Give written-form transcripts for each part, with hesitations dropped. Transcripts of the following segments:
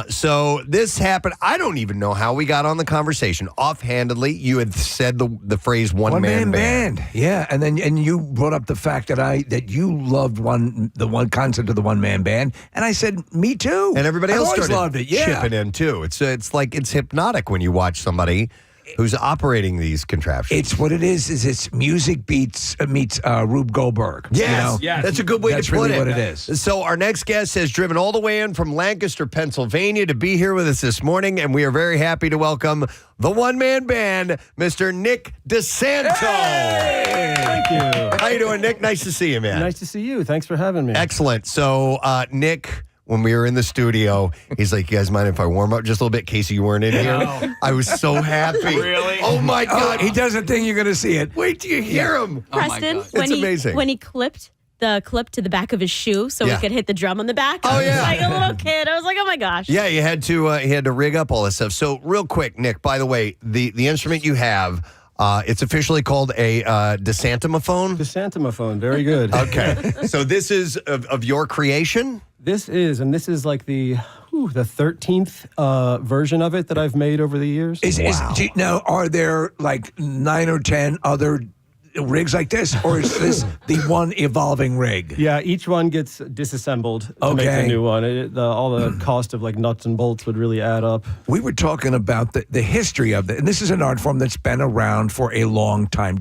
So this happened. I don't even know how we got on the conversation. Offhandedly, you had said the phrase one-man band. Yeah, and you brought up the fact that you loved the one concept of the one-man band, and I said, me too. And everybody else started loved it. Yeah. chipping in too. It's like it's hypnotic when you watch somebody who's operating these contraptions. It's what it is it's music meets Rube Goldberg. Yes, that's a good way to put really it. what it is. So our next guest has driven all the way in from Lancaster, Pennsylvania to be here with us this morning, and we are very happy to welcome the one-man band, Mr. Nick DiSanto. Hey! Thank you. How you doing, Nick? Nice to see you, man. Nice to see you. Thanks for having me. Excellent. So, Nick, when we were in the studio, he's like, you guys mind if I warm up just a little bit, Casey, you weren't in here? No. I was so happy. Really? Oh, my God. He doesn't think you're going to see it. Wait till you hear him. Preston, It's amazing. when he clipped the clip to the back of his shoe so he could hit the drum on the back. Oh, I was yeah. like a little kid. I was like, oh my gosh. Yeah, he had to rig up all this stuff. So, real quick, Nick, by the way, the instrument you have, it's officially called a DiSantomophone. DiSantomophone. Very good. Okay. So this is of your creation? This is like the 13th version of it that I've made over the years. Now, are there like 9 or 10 other rigs like this, or is this the one evolving rig? Yeah, each one gets disassembled to make a new one. All the cost of like nuts and bolts would really add up. We were talking about the history of it, and this is an art form that's been around for a long time.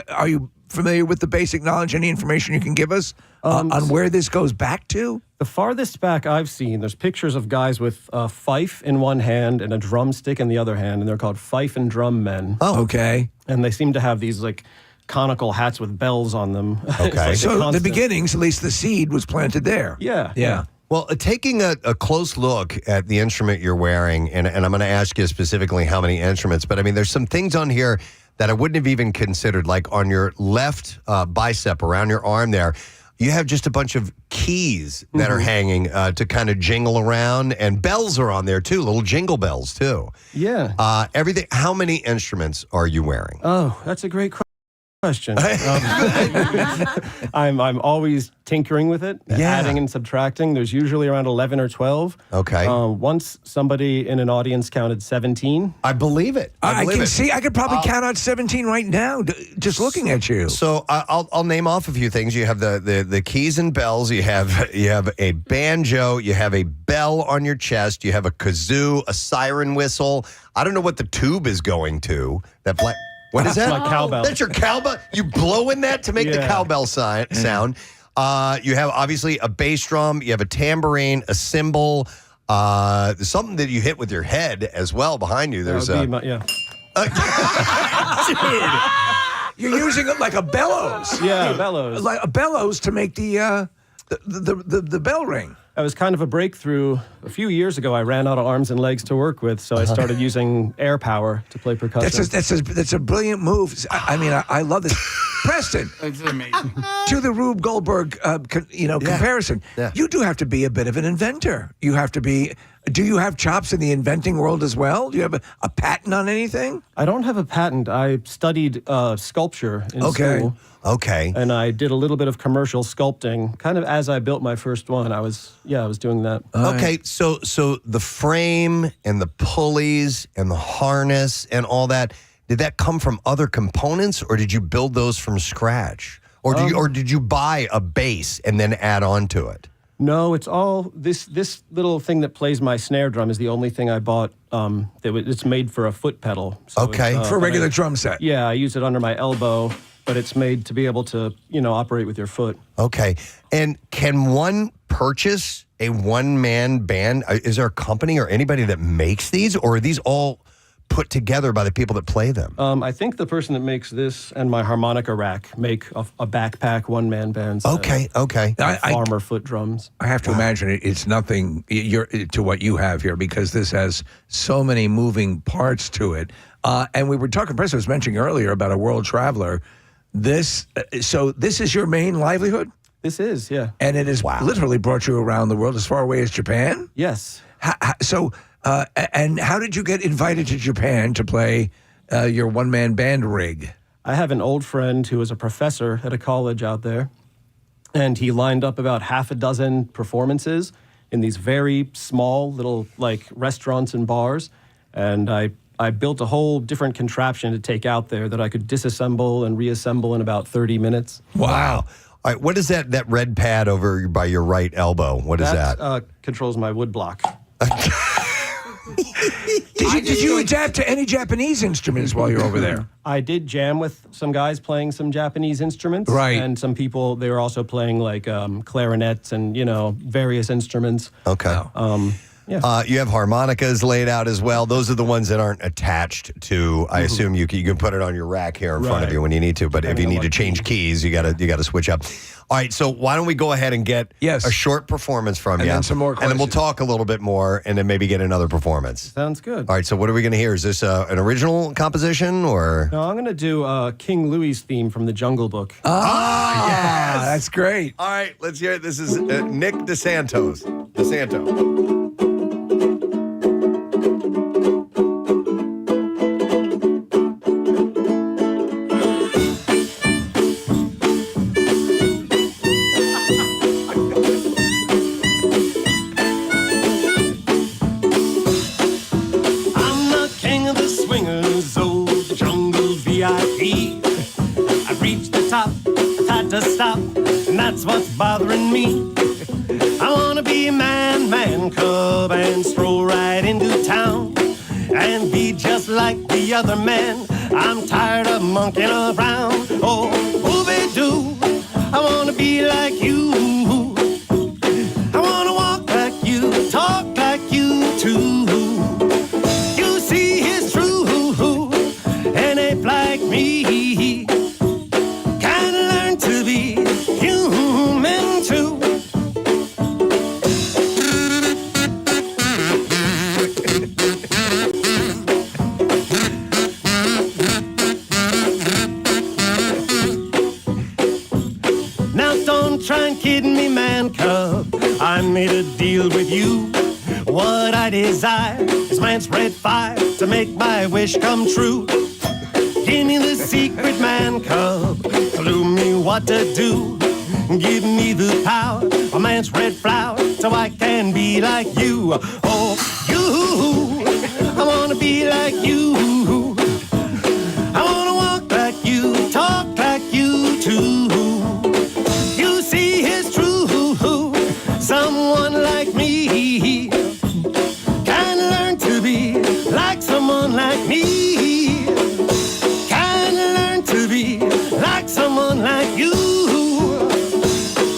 Are you familiar with the basic knowledge? Any information you can give us on where this goes back to? The farthest back I've seen, there's pictures of guys with a fife in one hand and a drumstick in the other hand, and they're called fife and drum men. Oh, okay. And they seem to have these like conical hats with bells on them. Okay. So the beginnings, at least the seed, was planted there. Yeah. Well, taking a close look at the instrument you're wearing, and I'm going to ask you specifically how many instruments, but I mean, there's some things on here that I wouldn't have even considered, like on your left bicep around your arm there, you have just a bunch of keys that are hanging to kind of jingle around, and bells are on there too, little jingle bells too. Yeah. Everything. How many instruments are you wearing? Oh, that's a great question. I'm always tinkering with it, adding and subtracting. There's usually around 11 or 12. Okay. Once somebody in an audience counted 17. I believe it. I can see. I could probably count out 17 right now, just looking at you. So I'll name off a few things. You have the keys and bells. You have a banjo. You have a bell on your chest. You have a kazoo, a siren whistle. I don't know what the tube is going to. What is that? My cowbell. That's your cowbell? You blow in that to make the cowbell sound. You have, obviously, a bass drum. You have a tambourine, a cymbal, something that you hit with your head as well behind you. There's Dude. You're using it like a bellows. Yeah, bellows. Like a bellows to make the bell ring. That was kind of a breakthrough. A few years ago, I ran out of arms and legs to work with, so I started using air power to play percussion. That's a brilliant move. I love this. Preston, It's amazing. to the Rube Goldberg, comparison, you do have to be a bit of an inventor. You have to be. Do you have chops in the inventing world as well? Do you have a patent on anything? I don't have a patent. I studied sculpture in school. Okay. And I did a little bit of commercial sculpting, kind of as I built my first one. I was doing that. Okay, so the frame and the pulleys and the harness and all that, did that come from other components, or did you build those from scratch? Or did you buy a base and then add on to it? No, it's all this little thing that plays my snare drum is the only thing I bought. It's made for a foot pedal. So Okay. For a regular drum set. Yeah, I use it under my elbow, but it's made to be able to, operate with your foot. Okay. And can one purchase a one-man band? Is there a company or anybody that makes these, or are these all put together by the people that play them? I think the person that makes this and my harmonica rack make a backpack one-man band. Okay. Farmer foot drums. I have to imagine it's nothing to what you have here, because this has so many moving parts to it. And we were talking, Preston was mentioning earlier about a world traveler. So this is your main livelihood? This is, yeah. And it has literally brought you around the world, as far away as Japan? Yes. And how did you get invited to Japan to play your one-man band rig? I have an old friend who was a professor at a college out there, and he lined up about half a dozen performances, in these very small little like restaurants and bars, and I built a whole different contraption to take out there that I could disassemble and reassemble in about 30 minutes. Wow. All right, what is that red pad over by your right elbow? What is that? Controls my wood block. Did you adapt to any Japanese instruments while you're over there? I did jam with some guys playing some Japanese instruments. Right. And some people, they were also playing like clarinets and, various instruments. Okay. Yeah. You have harmonicas laid out as well. Those are the ones that aren't attached to. I assume you can put it on your rack here in front of you when you need to. But if you need to change keys, you got to switch up. All right. So why don't we go ahead and get a short performance from you, then some more and then we'll questions. talk a little bit more, and then maybe get another performance. Sounds good. All right. So what are we going to hear? Is this an original composition or? No, I'm going to do King Louis's theme from the Jungle Book. Yes, that's great. All right. Let's hear it. This is Nick DiSanto. To stop, and that's what's bothering me. I wanna be a man cub and stroll right into town and be just like the other men. I'm tired of monkeying around. Oh, ooby-doo, I wanna be like you. I wanna walk like you, talk like you too. You see, it's true, and ape like me. To be human too. Now don't try and kid me, man cub. I made a deal with you. What I desire is man's red fire to make my wish come true. Give me the secret, man cub. Clue me what to do. Give me the power, a man's red flower, so I can be like you. Oh, you, I wanna be like you. I wanna walk like you, talk like you too. You see, it's true. Someone like me can learn to be like someone like me. Can learn to be like someone like you.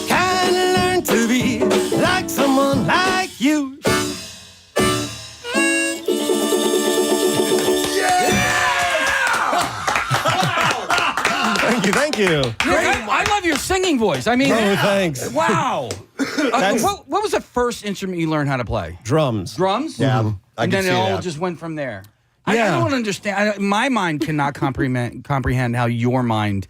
Can learn to be like someone like you. Thank you. I love your singing voice. I mean, Oh, thanks. wow. What was the first instrument you learned how to play? Drums. Drums? Yeah, I And can then see it all that. just went from there. I Yeah. don't understand. My mind cannot comprehend how your mind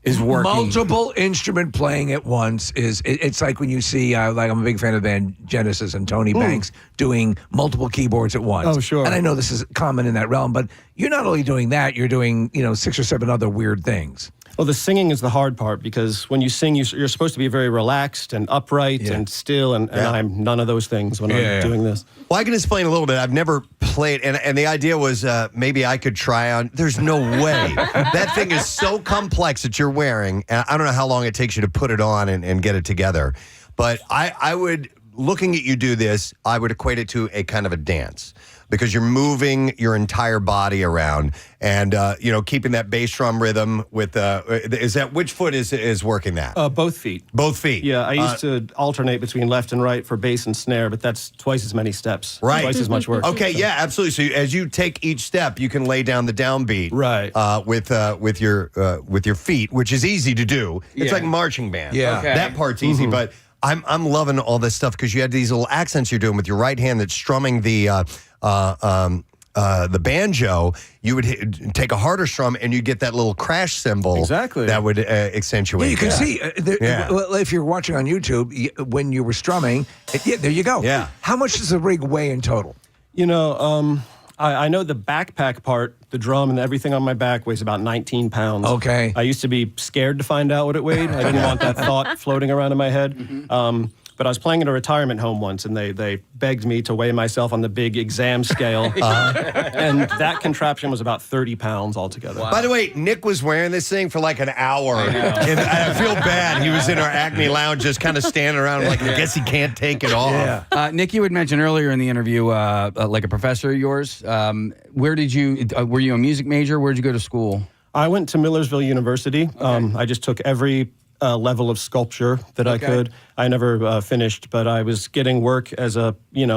is working. Multiple instrument playing at once it's like when you see like I'm a big fan of the band Genesis and Tony Banks doing multiple keyboards at once. Oh, sure. And I know this is common in that realm, but you're not only doing that, you're doing 6 or 7 other weird things. Well, the singing is the hard part because when you sing, you're supposed to be very relaxed and upright and still, and I'm none of those things when I'm doing this. Well, I can explain a little bit. I've never played, and the idea was maybe I could try on. There's no way. That thing is so complex that you're wearing, and I don't know how long it takes you to put it on and get it together. But I would, looking at you do this, I would equate it to a kind of a dance. Because you're moving your entire body around and, keeping that bass drum rhythm with, which foot is working that? Both feet. Both feet. Yeah, I used to alternate between left and right for bass and snare, but that's twice as many steps. Right. Twice as much work. Okay, yeah, absolutely. So as you take each step, you can lay down the downbeat. Right. With your feet, which is easy to do. It's Yeah. like marching band. Yeah. Okay. That part's easy, but I'm loving all this stuff because you had these little accents you're doing with your right hand that's strumming the banjo. You would take a harder strum and you get that little crash cymbal. Exactly. That would accentuate. Yeah, you can see Yeah. well, if you're watching on YouTube when you were strumming. There you go. Yeah. How much does the rig weigh in total? I know the backpack part, the drum and everything on my back weighs about 19 pounds. Okay. I used to be scared to find out what it weighed. I didn't want that thought floating around in my head. But I was playing at a retirement home once, and they begged me to weigh myself on the big exam scale. And that contraption was about 30 pounds altogether. By the way, Nick was wearing this thing for like an hour. And I feel bad. He was in our Acme lounge just kind of standing around like, I guess he can't take it off. Nick, you had mentioned earlier in the interview, like a professor of yours. Where did you, were you a music major? Where did you go to school? I went to Millersville University. I just took every level of sculpture that I could. I never finished, but I was getting work as a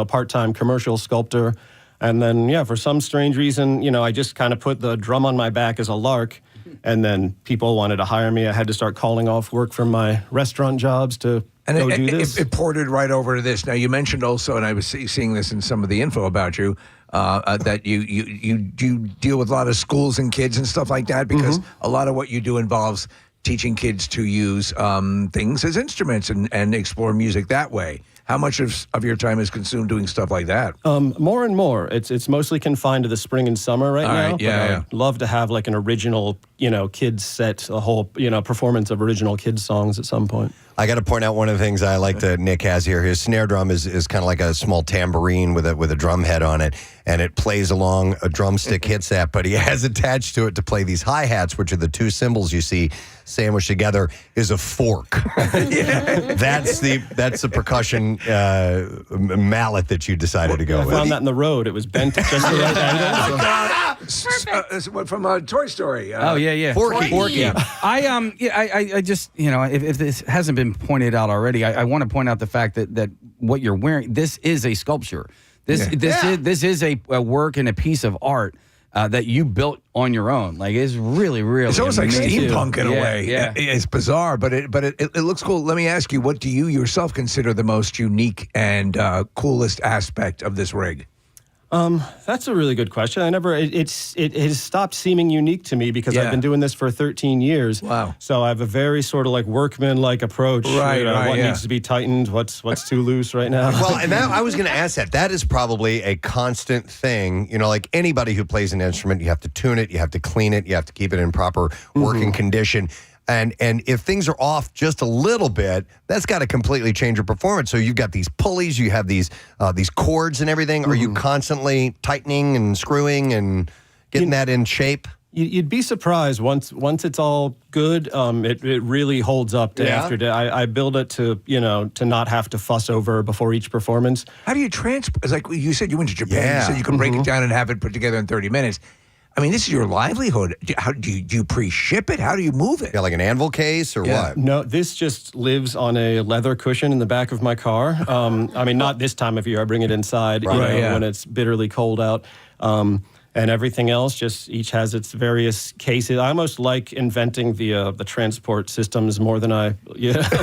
part-time commercial sculptor. And then, for some strange reason, I just kind of put the drum on my back as a lark. And then people wanted to hire me. I had to start calling off work from my restaurant jobs to go do this. It ported right over to this. Now, you mentioned also, and I was seeing this in some of the info about you, that you deal with a lot of schools and kids and stuff like that, because a lot of what you do involves teaching kids to use things as instruments and explore music that way. How much of your time is consumed doing stuff like that? More and more. It's mostly confined to the spring and summer right now. Yeah. I'd love to have like an original, kids set, a whole, performance of original kids songs at some point. I got to point out one of the things I like that Nick has here. His snare drum is kind of like a small tambourine with a drum head on it, and it plays along. A drumstick hits that, but he has attached to it to play these hi-hats, which are the two cymbals you see sandwiched together, is a fork. That's the percussion mallet that you decided to go I with. found that in the road. It was bent at just the right angle. From Toy Story. Forky. I just, if this hasn't been pointed out already, I want to point out the fact that what you're wearing, this is a sculpture. This is a work and a piece of art that you built on your own. Like, it's really, really It's almost like amazing. steampunk in a way. Yeah. It's bizarre, but it looks cool. Let me ask you, what do you yourself consider the most unique and coolest aspect of this rig? That's a really good question. It has stopped seeming unique to me because I've been doing this for 13 years. Wow. So I have a very sort of like workman-like approach. Right, what needs to be tightened, what's too loose right now. Well, and I was going to ask that. That is probably a constant thing. Like anybody who plays an instrument, you have to tune it, you have to clean it, you have to keep it in proper working condition. And if things are off just a little bit, that's got to completely change your performance. So you've got these pulleys, you have these cords and everything. Are you constantly tightening and screwing and getting that in shape? You'd be surprised once it's all good. It really holds up day after day. I build it to not have to fuss over before each performance. How do you transport? It's like you said you went to Japan. Yeah. You said you can break it down and have it put together in 30 minutes. I mean, this is your livelihood. How do you pre-ship it? How do you move it? Yeah, like an anvil case or what? No, this just lives on a leather cushion in the back of my car. Not this time of year. I bring it inside when it's bitterly cold out. And everything else just each has its various cases. I almost like inventing the transport systems more than I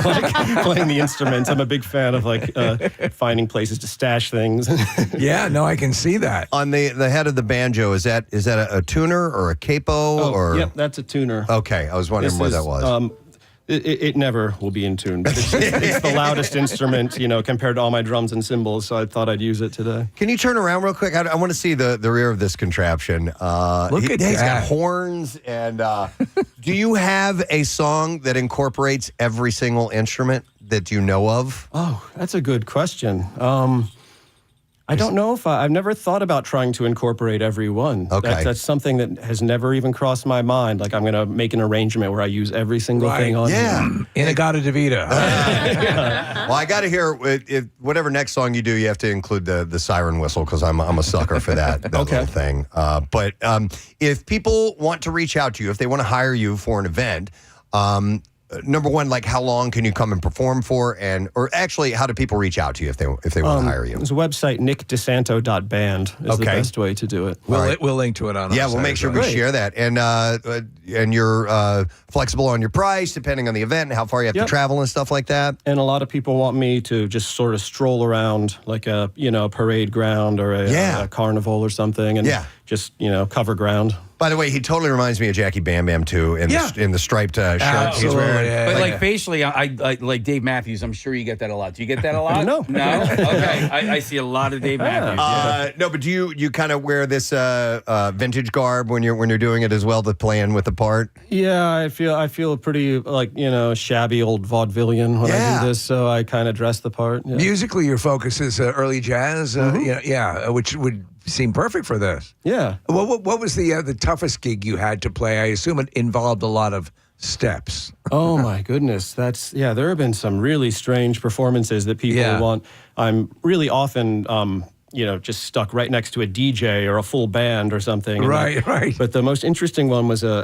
like playing the instruments. I'm a big fan of finding places to stash things. I can see that. On the head of the banjo, is that a tuner or a capo? Yep, that's a tuner. Okay, I was wondering where that was. It never will be in tune, but it's the loudest instrument, compared to all my drums and cymbals, so I thought I'd use it today. Can you turn around real quick? I want to see the rear of this contraption. Look at that. He's got horns. And do you have a song that incorporates every single instrument that you know of? Oh, that's a good question. I don't know if I've never thought about trying to incorporate every one. Okay. That's something that has never even crossed my mind. Like, I'm going to make an arrangement where I use every single thing on it. Inagata Davida. Well, I got to hear, whatever next song you do, you have to include the siren whistle, because I'm a sucker for that little thing. But if people want to reach out to you, if they want to hire you for an event, number one, like, how long can you come and perform for? Or actually, how do people reach out to you if they want to hire you? There's a website, nickdisanto.band is the best way to do it. We'll link to it on our site. We'll make sure we share that. And you're flexible on your price, depending on the event and how far you have to travel and stuff like that. And a lot of people want me to just sort of stroll around like a parade ground or a carnival or something, and just cover ground. By the way, he totally reminds me of Jackie Bam Bam too in the striped shirt he's wearing. But like facially, I like Dave Matthews. I'm sure you get that a lot. Do you get that a lot? No. Okay. I see a lot of Dave Matthews. No, but do you kind of wear this vintage garb when you're doing it as well to play in with the part? Yeah, I feel pretty like shabby old vaudevillian when I do this, so I kind of dress the part. Yeah. Musically, your focus is early jazz, which would seem perfect for this. Yeah. What was the toughest gig you had to play? I assume it involved a lot of steps. Oh my goodness, there have been some really strange performances that people want. I'm really often just stuck right next to a DJ or a full band or something. Right. But the most interesting one was a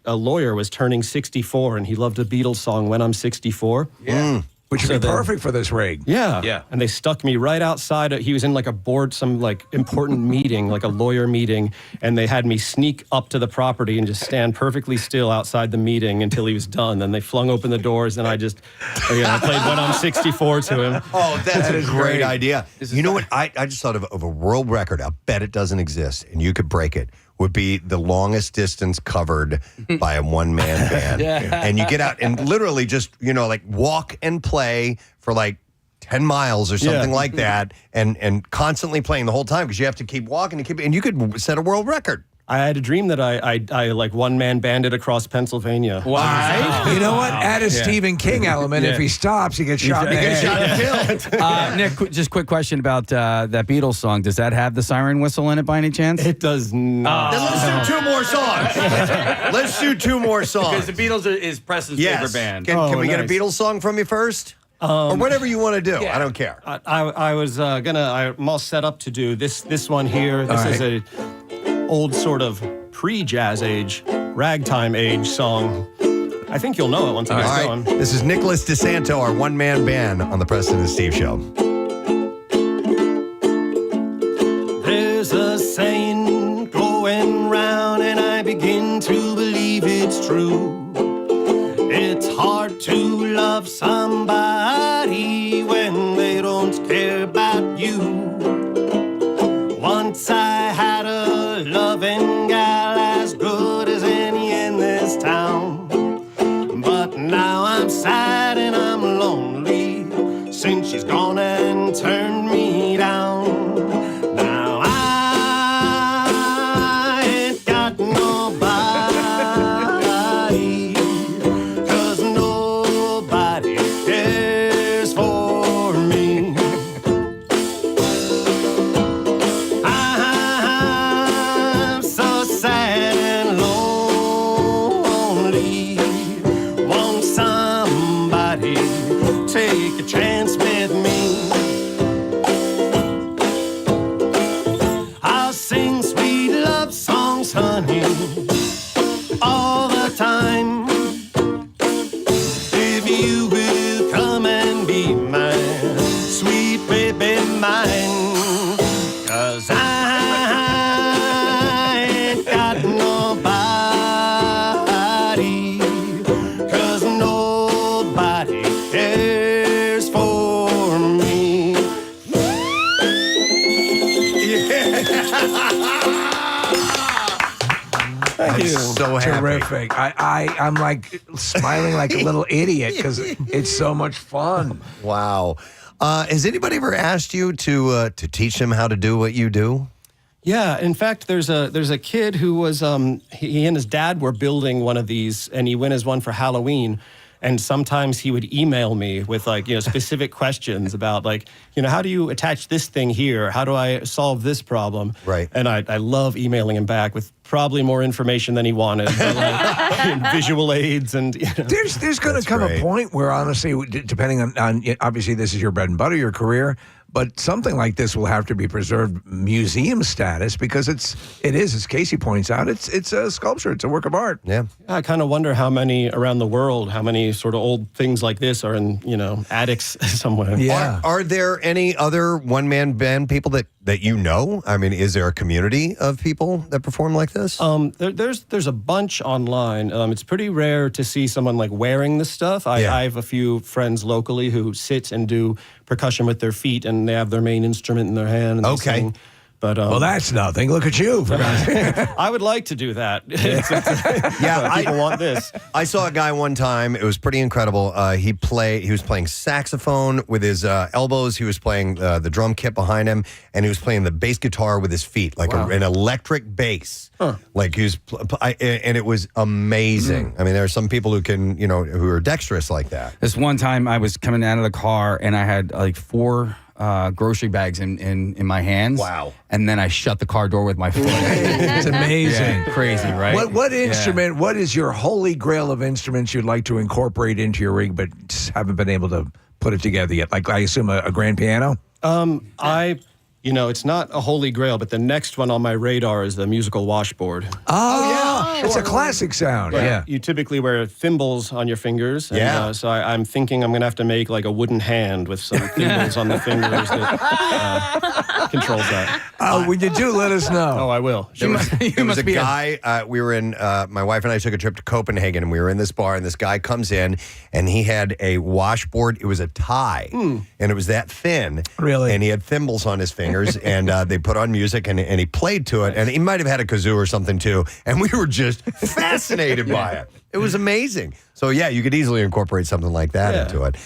lawyer was turning 64, and he loved a Beatles song, When I'm 64. Yeah. Which would be perfect for this rig. Yeah. And they stuck me right outside. He was in like a board, some like important meeting, like a lawyer meeting. And they had me sneak up to the property and just stand perfectly still outside the meeting until he was done. Then they flung open the doors and I just I played When I'm 64 to him. Oh, that's a great idea. You know what? I just thought of a world record. I'll bet it doesn't exist and you could break it. Would be the longest distance covered by a one-man band. And you get out and literally just, like walk and play for like 10 miles or something like that and constantly playing the whole time because you have to keep walking and you could set a world record. I had a dream that I like one-man banded across Pennsylvania. Wow. You know what? Add a Stephen King element. If he stops, he gets shot in the head. Nick, just quick question about that Beatles song. Does that have the siren whistle in it by any chance? It does not. Then let's do 2 more songs. Let's do 2 more songs. Because the Beatles is Preston's favorite band. Can we get a Beatles song from you first? Or whatever you want to do. I don't care. I'm all set up to do this one here. This is a old sort of pre-jazz age, ragtime age song. I think you'll know it once it gets going. This is Nicholas DiSanto, our one-man band on the Preston and Steve Show. There's a saying going round and I begin to believe it's true. It's hard to love somebody when they don't care about you. Once I had a loving gal as good as any in this town. But now I'm sad and I'm lonely since she's gone and turned me down. Now I ain't got nobody, 'cause nobody cares for me. I'm so sad and lonely. Won't somebody take a chance with me? I'll sing sweet love songs, honey, all the time. If you will come and be mine, sweet baby mine, 'cause I ain't got nobody, 'cause nobody cares for me. Thank you. So happy. Terrific. I'm like smiling like a little idiot because it's so much fun. Wow. Has anybody ever asked you to teach them how to do what you do? Yeah, in fact, there's a kid who was he and his dad were building one of these, and he went as one for Halloween. And sometimes he would email me with specific questions about how do you attach this thing here? How do I solve this problem? Right. And I love emailing him back with probably more information than he wanted, but, visual aids and. There's going to come a point where honestly, depending on obviously this is your bread and butter, your career. But something like this will have to be preserved museum status because it is, as Casey points out, it's a sculpture. It's a work of art. Yeah. I kind of wonder how many around the world, how many sort of old things like this are in, attics somewhere. Yeah. Are there any other one-man band people that you know? I mean, is there a community of people that perform like this? There's a bunch online. It's pretty rare to see someone wearing this stuff. I have a few friends locally who sit and do percussion with their feet, and they have their main instrument in their hand. And they sing. But Well, that's nothing. Look at you. For God's sake. I would like to do that. Yeah, people want this. I saw a guy one time. It was pretty incredible. He was playing saxophone with his elbows. He was playing the drum kit behind him, and he was playing the bass guitar with his feet, like an electric bass. Like he was, and it was amazing. I mean, there are some people who can, who are dexterous like that. This one time I was coming out of the car and I had like 4 grocery bags in my hands. Wow. And then I shut the car door with my foot. It's amazing. Yeah, crazy, right? What instrument, what is your holy grail of instruments you'd like to incorporate into your rig but just haven't been able to put it together yet? Like, I assume a grand piano? It's not a holy grail, but the next one on my radar is the musical washboard. Oh, yeah. It's a classic sound. Yeah. You typically wear thimbles on your fingers. And, so I'm thinking I'm going to have to make like a wooden hand with some thimbles on the fingers that controls that. When you do, let us know. Oh, I will. There was a guy, we were in, my wife and I took a trip to Copenhagen, and we were in this bar, and this guy comes in, and he had a washboard. It was a tie, and it was that thin. Really? And he had thimbles on his fingers, and they put on music, and he played to it, and he might have had a kazoo or something, too, and we were just fascinated by it. It was amazing. So, yeah, you could easily incorporate something like that into it.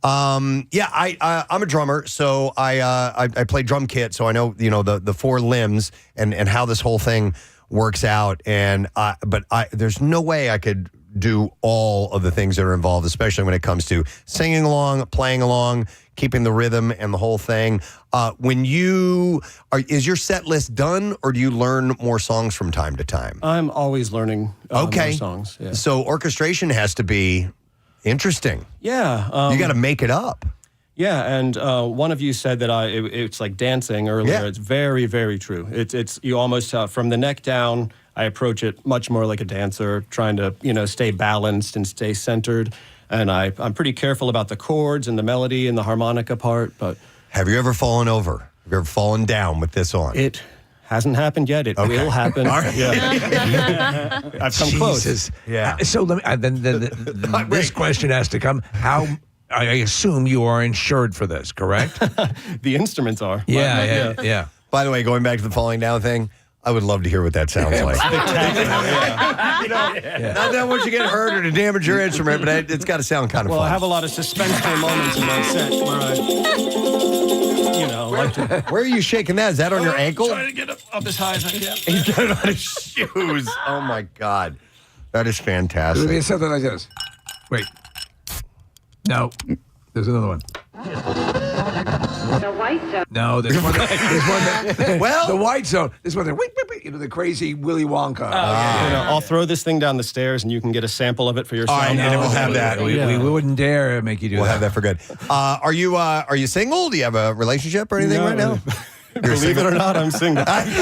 I'm a drummer, so I play drum kit, so I know the 4 limbs and how this whole thing works out. But there's no way I could do all of the things that are involved, especially when it comes to singing along, playing along, keeping the rhythm and the whole thing. Is your set list done, or do you learn more songs from time to time? I'm always learning more songs. Yeah. So orchestration has to be interesting. Yeah. You got to make it up. Yeah, and one of you said that it's like dancing earlier. Yeah. It's very, very true. It's you almost from the neck down. I approach it much more like a dancer, trying to stay balanced and stay centered. And I'm pretty careful about the chords and the melody and the harmonica part. But have you ever fallen over? Have you ever fallen down with this on? It hasn't happened yet. It will happen. All right. Yeah. I've come close. Yeah. So let me, then this question has to come. How? I assume you are insured for this, correct? The instruments are. Yeah. By the way, going back to the falling down thing, I would love to hear what that sounds like. Not that once you get hurt or to damage your instrument, but it's got to sound kind of Well, fun. I have a lot of suspenseful moments in my set where I, like to... Where are you shaking that? Is that on your ankle? I'm trying to get up as high as I can. He's got it on his shoes. Oh, my God. That is It'll be fantastic. something like this. Wait. No. There's another one. The white zone. No, there's one. Well- the white zone. This one. Wait, the crazy Willy Wonka. I'll throw this thing down the stairs, and you can get a sample of it for yourself. All right, and then we'll have that. We wouldn't dare make you do We'll that. have that for good. Are you single? Do you have a relationship or anything right now? Believe it or not, I'm single. Believe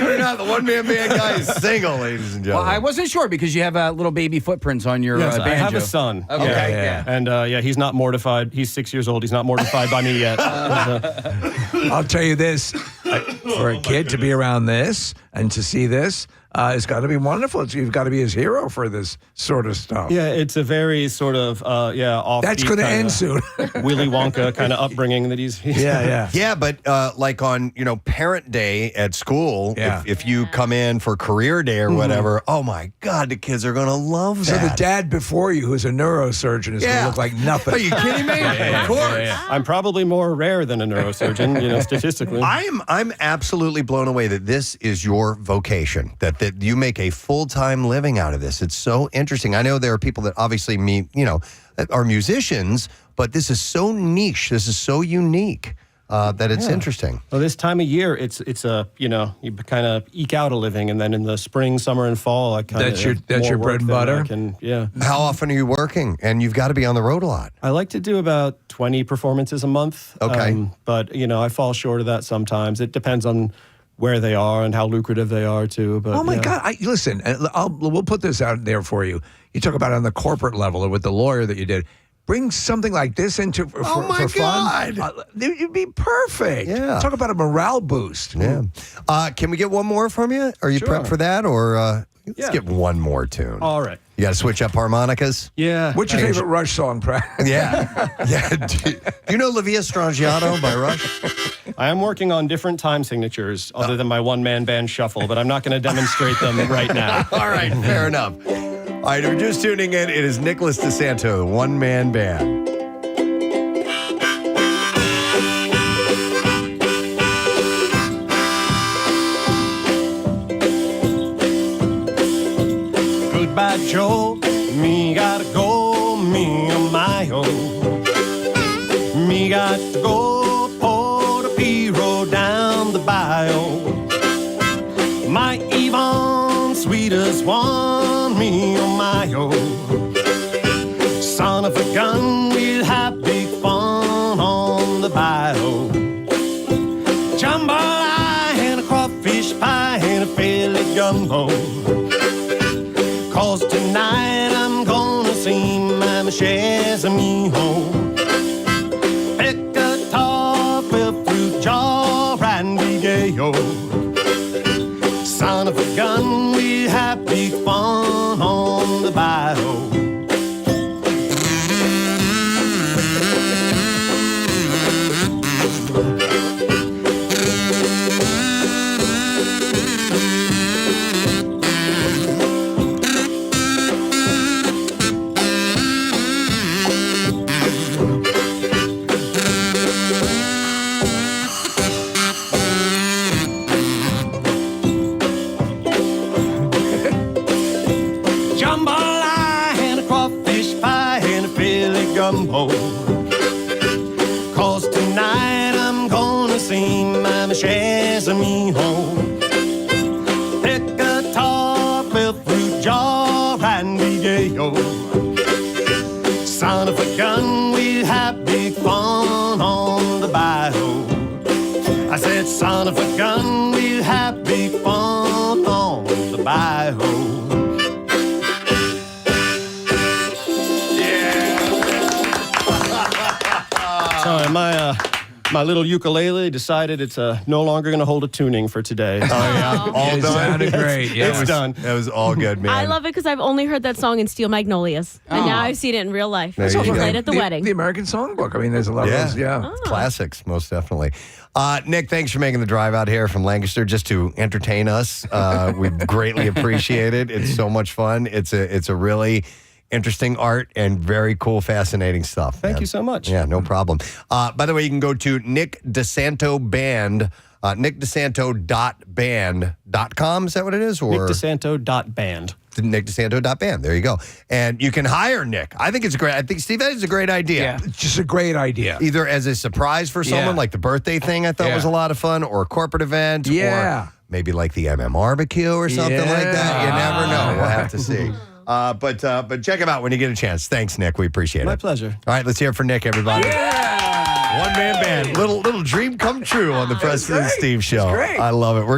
it or not, the one-man band guy is single, ladies and Well, gentlemen. I wasn't sure because you have little baby footprints on your Yes, banjo. I have a son. Okay, yeah. And he's not mortified. He's 6 years old. He's not mortified by me yet. I'll tell you this: for a kid to be around this and to see this, it's got to be wonderful. You've got to be his hero for this sort of stuff. Yeah, it's a very sort of off. That's going to end soon. Willy Wonka kind of upbringing that he's. Yeah. Yeah, but like on parent day at school, Yeah. if you come in for career day or whatever, oh my God, the kids are going to love So that. the dad before you, who's a neurosurgeon, is going to look like nothing. Are you kidding me? Of course. I'm probably more rare than a neurosurgeon, statistically. I'm absolutely blown away that this is your vocation, that you make a full-time living out of this. It's so interesting. I know there are people that obviously that are musicians, but this is so niche. This is so unique that it's interesting. Well, this time of year, it's you kind of eke out a living, and then in the spring, summer, and fall, I kind of That's your bread and butter? How often are you working? And you've got to be on the road a lot. I like to do about 20 performances a month. Okay. But I fall short of that sometimes. It depends on where they are and how lucrative they are too. But Oh my God! Listen, we'll put this out there for you. You talk about it on the corporate level or with the lawyer that you did. Bring something like this into for fun. You'd be perfect. Yeah. Talk about a morale boost. Yeah. Can we get one more from you? Are you Sure. prepped for that, or let's Yeah. get one more tune? All right. You got to switch up harmonicas? Yeah. What's your favorite Rush song, Brad? Yeah. Yeah. Do you know La Via Strangiato by Rush? I am working on different time signatures other than my one-man band shuffle, but I'm not going to demonstrate them right now. All right, fair enough. All right, if you're just tuning in, it is Nicholas DiSanto, the one-man band. Goodbye, Joe. Me gotta go, me on my own. Me got to go, Port Piro down the bayou. My Yvonne, sweetest one, me on my own. Son of a gun, we'll have big fun on the bayou. Jambalaya and a crawfish pie and a Philly gumbo. 'Cause tonight I'm gonna see my Michelle me home. Pick a tall, fruit jaw, and be gay, yo. Son of a gun, we have big fun on the bayou. Jambalaya and a crawfish pie and a Philly gumbo. 'Cause tonight I'm gonna see my Michelle me home. Pick a top with fruit jar and be gay, yo. Son of a gun, we'll have big fun on the bayou. I said, son of a gun, we'll have big fun on the bayou. Sorry, my little ukulele decided it's no longer going to hold a tuning for today. Oh, yeah. All It done. sounded great. Yeah, It's done. That was all good, man. I love it because I've only heard that song in Steel Magnolias. And now I've seen it in real life. There It's you go. played at the wedding. The American Songbook. I mean, there's a lot of those. Yeah. Classics, most definitely. Nick, thanks for making the drive out here from Lancaster just to entertain us. We greatly appreciate it. It's so much fun. It's a really interesting art and very cool, fascinating stuff. Thank man. you so much. Yeah, no problem. By the way, you can go to Nick DiSanto Band, nickdesanto.band.com. Is that what it is? Or NickDesanto.band. nickdesanto.band. There you go. And you can hire Nick. I think it's great. I think, Steve, that is a great idea. Yeah. It's just a great idea. Either as a surprise for someone, Yeah. like the birthday thing I thought Yeah. was a lot of fun, or a corporate event, Yeah. or maybe like the barbecue or something like that. You never know. We'll have to see. But check him out when you get a chance. Thanks, Nick. We appreciate it. My pleasure. All right, let's hear it for Nick, everybody. One-man band. Little dream come true on the Preston Steve Show. Great. I love it. We're